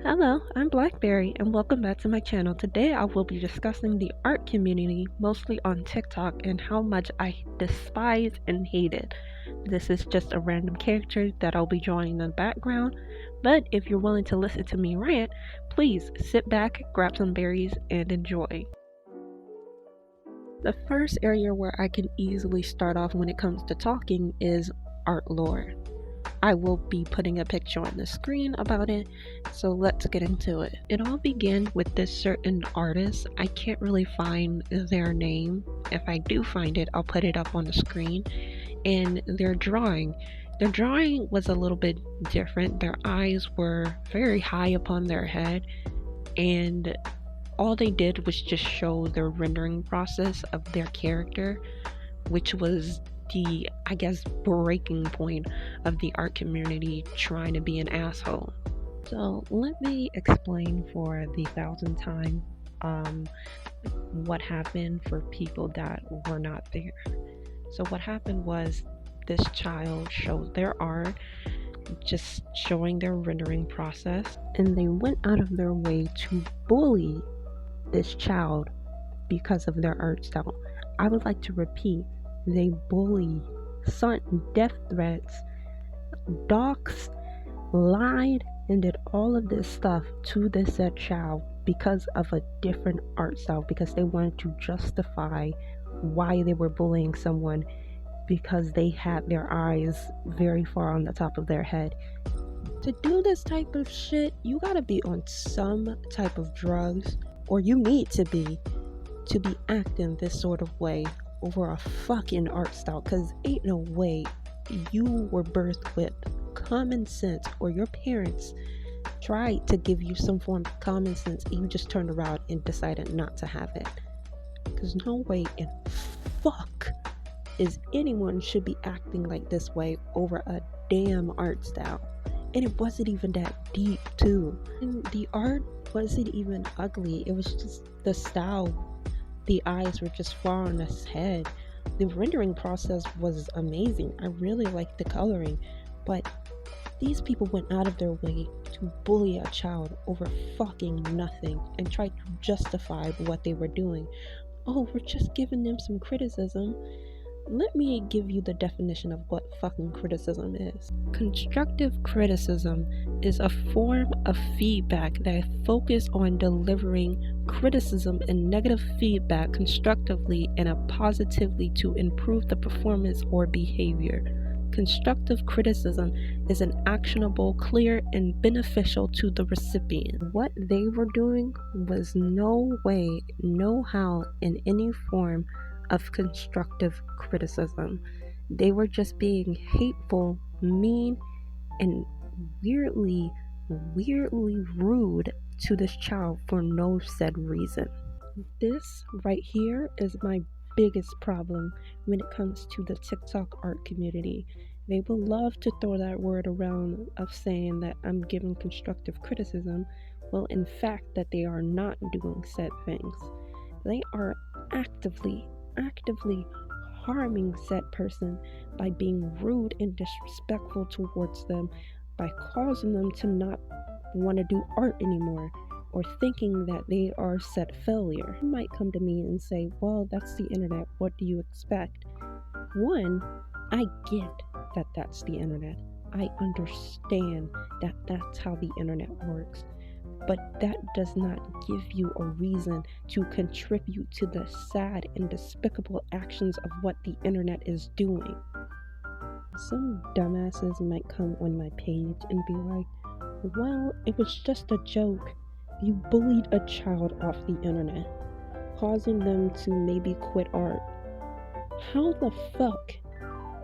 Hello, I'm Blackberry and welcome back to my channel. Today I will be discussing the art community, mostly on TikTok, and how much I despise and hate it. This is just a random character that I'll be drawing in the background, but if you're willing to listen to me rant, please sit back, grab some berries, and enjoy. The first area where I can easily start off when it comes to talking is art lore. I will be putting a picture on the screen about it, so let's get into it. It all began with this certain artist. I can't really find their name. If I do find it, I'll put it up on the screen. And their drawing. Their drawing was a little bit different. Their eyes were very high upon their head, and all they did was just show the rendering process of their character, which was the, I guess, breaking point of the art community trying to be an asshole. So let me explain for the thousandth time what happened for people that were not there. So what happened was this child showed their art, just showing their rendering process, and they went out of their way to bully this child because of their art style. I would like to repeat, they bullied, sent death threats, doxed, lied, and did all of this stuff to this said child because of a different art style, because they wanted to justify why they were bullying someone because they had their eyes very far on the top of their head. To do this type of shit, you gotta be on some type of drugs, or you need to be acting this sort of way over a fucking art style, because ain't no way you were birthed with common sense, or your parents tried to give you some form of common sense and you just turned around and decided not to have it. Because no way in fuck is anyone should be acting like this way over a damn art style. And it wasn't even that deep too. And the art wasn't even ugly, it was just the style. The eyes were just far on his head. The rendering process was amazing. I really liked the coloring, but these people went out of their way to bully a child over fucking nothing and tried to justify what they were doing. Oh, we're just giving them some criticism. Let me give you the definition of what fucking criticism is. Constructive criticism is a form of feedback that focuses on delivering criticism and negative feedback constructively and positively to improve the performance or behavior. Constructive criticism is an actionable, clear, and beneficial to the recipient. What they were doing was no way, no how, in any form of constructive criticism. They were just being hateful, mean, and weirdly rude to this child for no said reason. This right here is my biggest problem when it comes to the TikTok art community. They will love to throw that word around of saying that I'm giving constructive criticism, well, in fact, that they are not doing said things. They are actively harming said person by being rude and disrespectful towards them, by causing them to not want to do art anymore, or thinking that they are said failure. You might come to me and say, well, that's the internet, what do you expect? One, I get that that's the internet. I understand that that's how the internet works. But that does not give you a reason to contribute to the sad and despicable actions of what the internet is doing. Some dumbasses might come on my page and be like, well, it was just a joke. You bullied a child off the internet, causing them to maybe quit art. How the fuck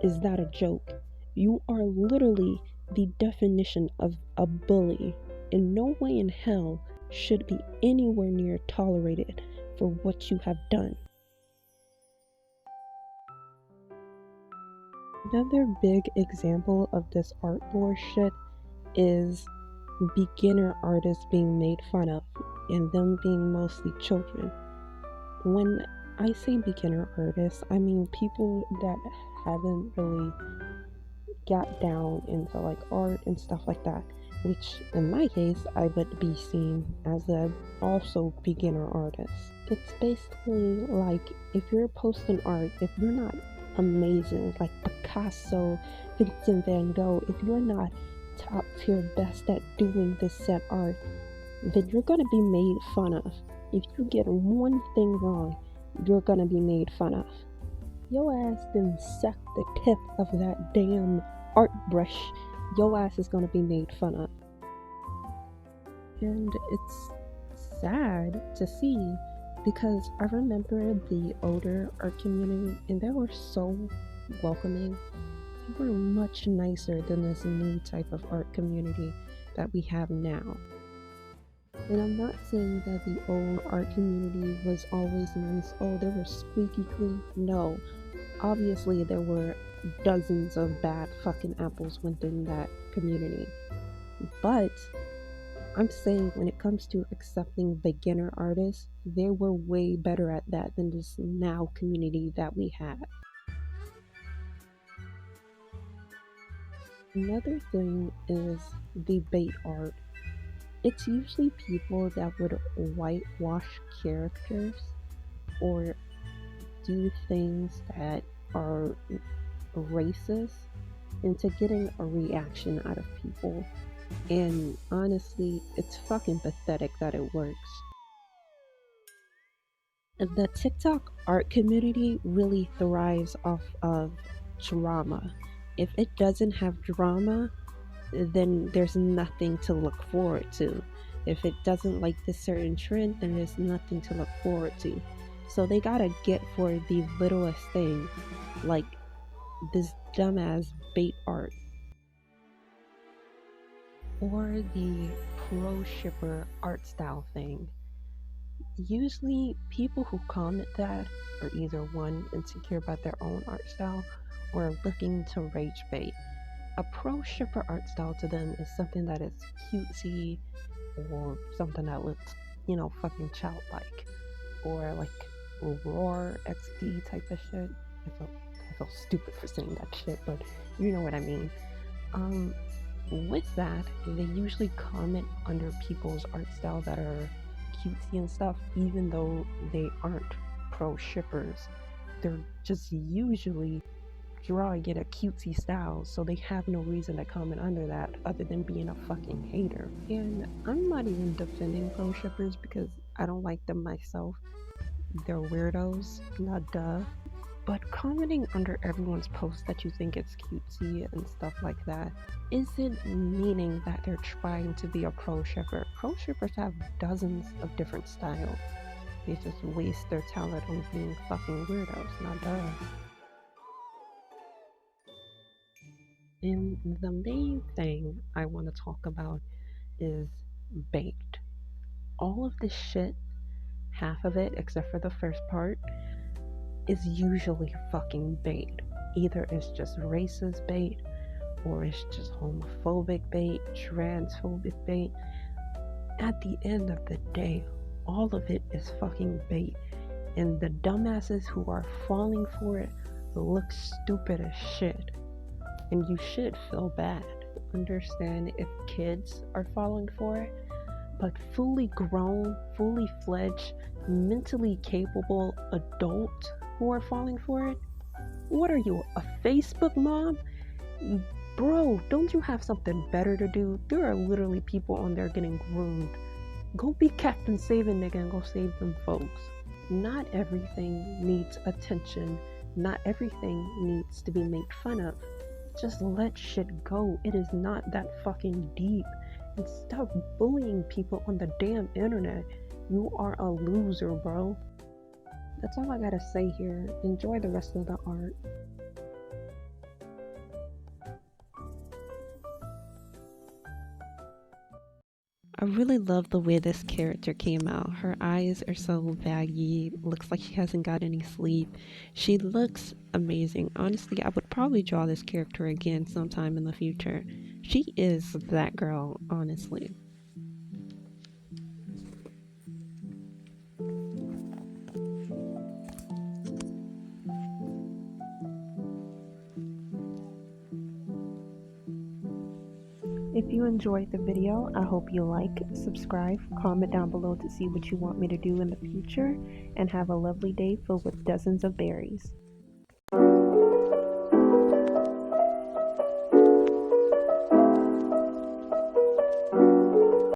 is that a joke? You are literally the definition of a bully. In no way in hell should be anywhere near tolerated for what you have done. Another big example of this art lore shit is beginner artists being made fun of, and them being mostly children. When I say beginner artists, I mean people that haven't really got down into like art and stuff like that. which in my case I would be seen as a also beginner artist. It's basically like if you're posting art, if you're not amazing like Picasso, Vincent van Gogh, if you're not top tier best at doing this set art, then you're gonna be made fun of. If you get one thing wrong, you're gonna be made fun of. Your ass didn't suck the tip of that damn art brush. Your ass is gonna be made fun of. And it's sad to see because I remember the older art community and they were so welcoming. They were much nicer than this new type of art community that we have now. And I'm not saying that the old art community was always nice. Oh, they were squeaky clean. No. Obviously, there were dozens of bad fucking apples within that community. But I'm saying when it comes to accepting beginner artists, they were way better at that than this now community that we have. Another thing is the bait art. It's usually people that would whitewash characters or do things that are racist into getting a reaction out of people. And honestly, it's fucking pathetic that it works. The TikTok art community really thrives off of drama. If it doesn't have drama, then there's nothing to look forward to. If it doesn't like this certain trend, then there's nothing to look forward to. So they gotta get for the littlest thing, like this dumbass bait art. Or the pro shipper art style thing. Usually, people who comment that are either one, insecure about their own art style, or looking to rage bait. A pro shipper art style to them is something that is cutesy or something that looks, fucking childlike. Or like Roar XD type of shit. I feel stupid for saying that shit, but you know what I mean. Um, with that, they usually comment under people's art style that are cutesy and stuff, even though they aren't pro shippers. They're just usually drawing it a cutesy style, so they have no reason to comment under that other than being a fucking hater. And I'm not even defending pro shippers because I don't like them myself. They're weirdos, not duh. But commenting under everyone's post that you think it's cutesy and stuff like that isn't meaning that they're trying to be a pro shipper. Pro shippers have dozens of different styles. They just waste their talent on being fucking weirdos, not duh. And the main thing I want to talk about is bait. All of this shit, half of it, except for the first part, is usually fucking bait. Either it's just racist bait, or it's just homophobic bait, transphobic bait. At the end of the day, all of it is fucking bait. And the dumbasses who are falling for it look stupid as shit. And you should feel bad. Understand if kids are falling for it, but fully grown, fully fledged, mentally capable adults who are falling for it? What are you, a Facebook mom? Bro, don't you have something better to do? There are literally people on there getting groomed. Go be Captain Saving nigga and go save them folks. Not everything needs attention. Not everything needs to be made fun of. Just let shit go. It is not that fucking deep. And stop bullying people on the damn internet. You are a loser, bro. That's all I gotta say here. Enjoy the rest of the art. I really love the way this character came out. Her eyes are so baggy, looks like she hasn't got any sleep. She looks amazing. Honestly, I would probably draw this character again sometime in the future. She is that girl, honestly. If If you enjoyed the video, I hope you like, subscribe, comment down below to see what you want me to do in the future, and have a lovely day filled with dozens of berries.